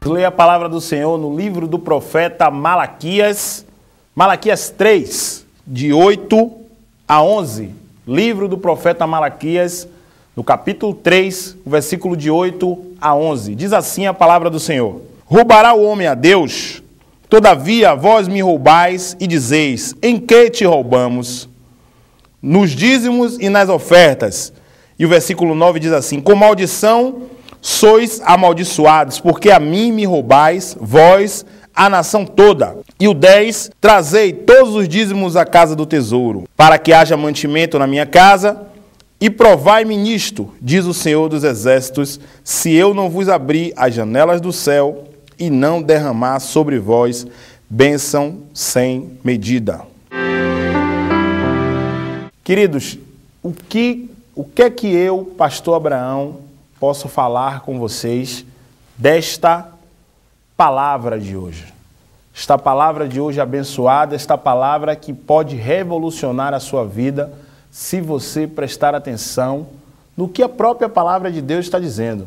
Leia a palavra do Senhor no livro do profeta Malaquias, Malaquias 3, de 8 a 11. Livro do profeta Malaquias, no capítulo 3, o versículo de 8 a 11. Diz assim a palavra do Senhor: Roubará o homem a Deus? Todavia vós me roubais e dizeis: em que te roubamos? Nos dízimos e nas ofertas. E o versículo 9 diz assim: com maldição sois amaldiçoados, porque a mim me roubais, vós, a nação toda. E o 10, trazei todos os dízimos à casa do tesouro, para que haja mantimento na minha casa, e provai-me nisto, diz o Senhor dos Exércitos, se eu não vos abrir as janelas do céu e não derramar sobre vós bênção sem medida. Queridos, o que é que eu, pastor Abraão, posso falar com vocês desta palavra de hoje? Esta palavra de hoje abençoada, esta palavra que pode revolucionar a sua vida se você prestar atenção no que a própria palavra de Deus está dizendo.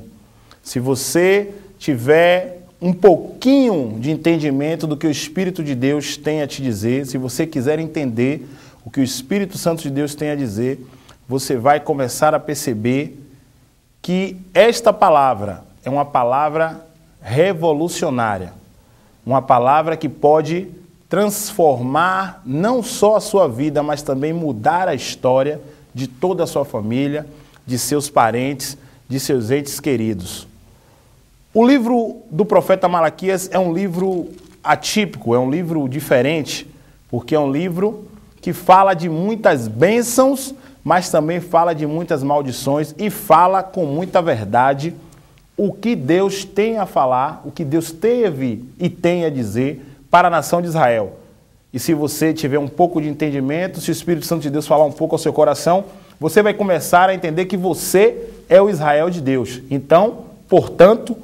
Se você tiver um pouquinho de entendimento do que o Espírito de Deus tem a te dizer, se você quiser entender o que o Espírito Santo de Deus tem a dizer, você vai começar a perceber que esta palavra é uma palavra revolucionária, uma palavra que pode transformar não só a sua vida, mas também mudar a história de toda a sua família, de seus parentes, de seus entes queridos. O livro do profeta Malaquias é um livro atípico, é um livro diferente, porque é um livro que fala de muitas bênçãos, mas também fala de muitas maldições e fala com muita verdade o que Deus tem a falar, o que Deus teve e tem a dizer para a nação de Israel. E se você tiver um pouco de entendimento, se o Espírito Santo de Deus falar um pouco ao seu coração, você vai começar a entender que você é o Israel de Deus. Então, portanto,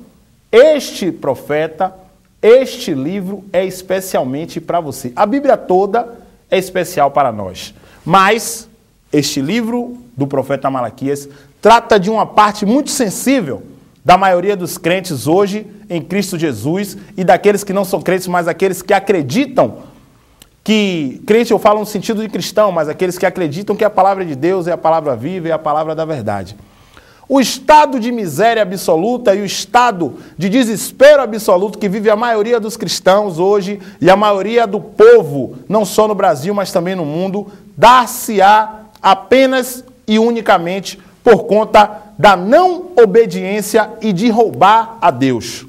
este profeta, este livro é especialmente para você. A Bíblia toda é especial para nós, mas este livro do profeta Malaquias trata de uma parte muito sensível da maioria dos crentes hoje em Cristo Jesus e daqueles que não são crentes, mas aqueles que acreditam que... Crente eu falo no sentido de cristão, mas aqueles que acreditam que a palavra de Deus é a palavra viva e a palavra da verdade. O estado de miséria absoluta e o estado de desespero absoluto que vive a maioria dos cristãos hoje e a maioria do povo, não só no Brasil, mas também no mundo, dar-se-á apenas e unicamente por conta da não obediência e de roubar a Deus.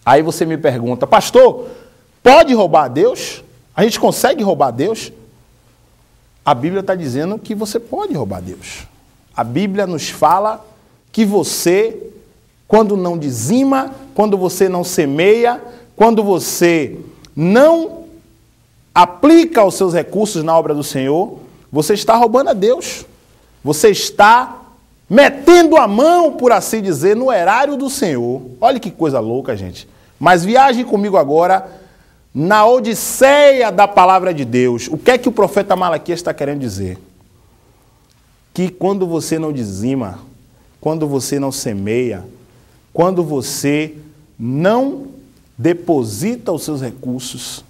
Aí você me pergunta: pastor, pode roubar a Deus? A gente consegue roubar a Deus? A Bíblia está dizendo que você pode roubar a Deus. A Bíblia nos fala que você, quando não dizima, quando você não semeia, quando você não aplica os seus recursos na obra do Senhor, você está roubando a Deus. Você está metendo a mão, por assim dizer, no erário do Senhor. Olha que coisa louca, gente. Mas viajem comigo agora na odisseia da palavra de Deus. O que é que o profeta Malaquias está querendo dizer? Que quando você não dizima, quando você não semeia, quando você não deposita os seus recursos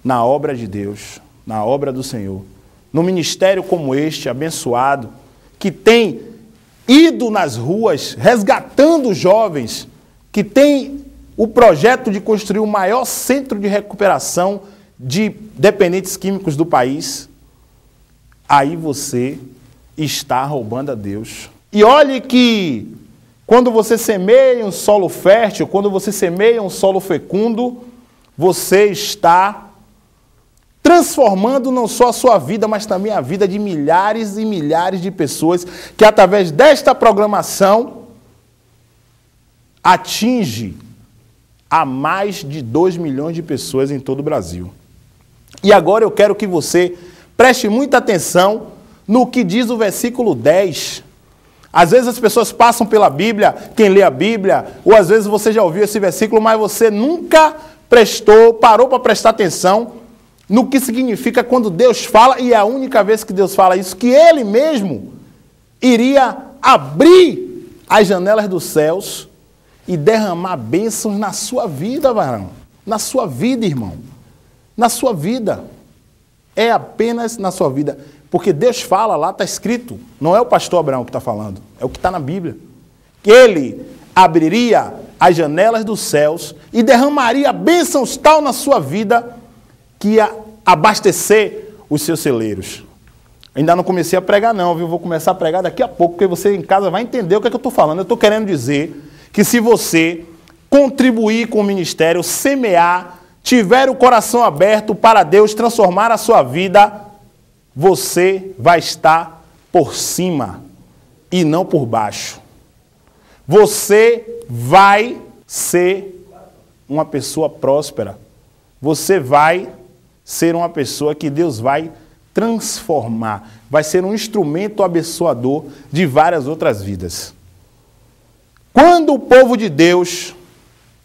na obra de Deus, na obra do Senhor, num ministério como este, abençoado, que tem ido nas ruas resgatando jovens, que tem o projeto de construir o maior centro de recuperação de dependentes químicos do país, aí você está roubando a Deus. E olhe que quando você semeia um solo fértil, quando você semeia um solo fecundo, você está transformando não só a sua vida, mas também a vida de milhares e milhares de pessoas que, através desta programação, atinge a mais de 2 milhões de pessoas em todo o Brasil. E agora eu quero que você preste muita atenção no que diz o versículo 10. Às vezes as pessoas passam pela Bíblia, quem lê a Bíblia, ou às vezes você já ouviu esse versículo, mas você nunca parou para prestar atenção no que significa quando Deus fala, e é a única vez que Deus fala isso, que Ele mesmo iria abrir as janelas dos céus e derramar bênçãos na sua vida, varão. Na sua vida, irmão. Na sua vida. É apenas na sua vida. Porque Deus fala lá, está escrito. Não é o pastor Abraão que está falando. É o que está na Bíblia. Que ele abriria as janelas dos céus e derramaria bênçãos tal na sua vida que ia abastecer os seus celeiros. Ainda não comecei a pregar não, viu? Vou começar a pregar daqui a pouco, porque você em casa vai entender o que é que eu estou falando. Eu estou querendo dizer que se você contribuir com o ministério, semear, tiver o coração aberto para Deus transformar a sua vida, você vai estar por cima e não por baixo. Você vai ser uma pessoa próspera. Você vai ser uma pessoa que Deus vai transformar. Vai ser um instrumento abençoador de várias outras vidas. Quando o povo de Deus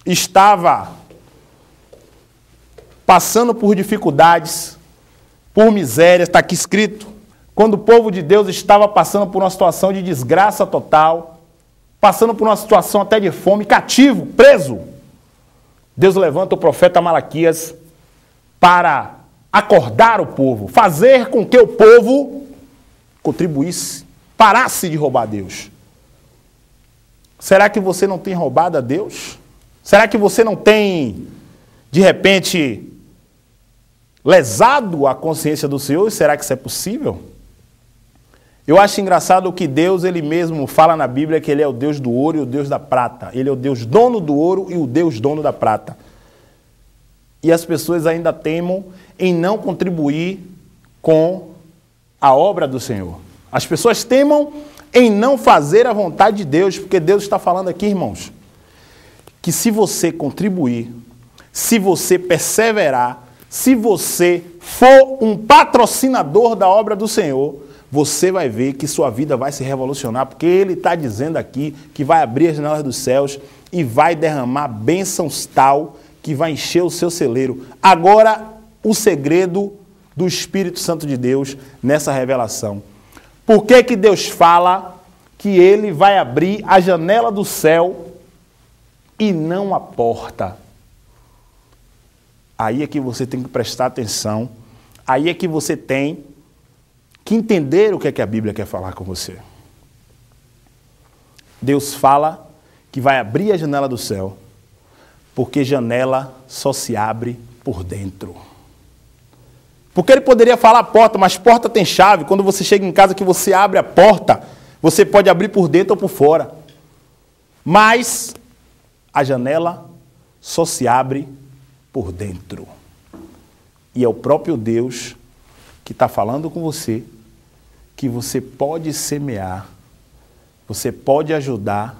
estava passando por dificuldades, por misérias, está aqui escrito. Quando o povo de Deus estava passando por uma situação de desgraça total, passando por uma situação até de fome, cativo, preso, Deus levanta o profeta Malaquias para acordar o povo, fazer com que o povo contribuísse, parasse de roubar a Deus. Será que você não tem roubado a Deus? Será que você não tem, de repente, lesado a consciência do Senhor? Será que isso é possível? Eu acho engraçado que Deus, Ele mesmo fala na Bíblia que Ele é o Deus do ouro e o Deus da prata. Ele é o Deus dono do ouro e o Deus dono da prata. E as pessoas ainda temem em não contribuir com a obra do Senhor. As pessoas temem em não fazer a vontade de Deus, porque Deus está falando aqui, irmãos, que se você contribuir, se você perseverar, se você for um patrocinador da obra do Senhor, você vai ver que sua vida vai se revolucionar, porque Ele está dizendo aqui que vai abrir as janelas dos céus e vai derramar bênçãos tal que vai encher o seu celeiro. Agora, o segredo do Espírito Santo de Deus nessa revelação. Por que que Deus fala que Ele vai abrir a janela do céu e não a porta? Aí é que você tem que prestar atenção. Aí é que você tem que entender o que é que a Bíblia quer falar com você. Deus fala que vai abrir a janela do céu, porque janela só se abre por dentro. Porque Ele poderia falar porta, mas porta tem chave. Quando você chega em casa que você abre a porta, você pode abrir por dentro ou por fora. Mas a janela só se abre por dentro. E é o próprio Deus que está falando com você, que você pode semear, você pode ajudar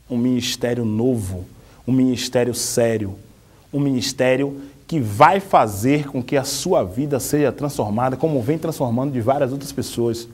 um ministério novo, um ministério sério, um ministério que vai fazer com que a sua vida seja transformada, como vem transformando de várias outras pessoas.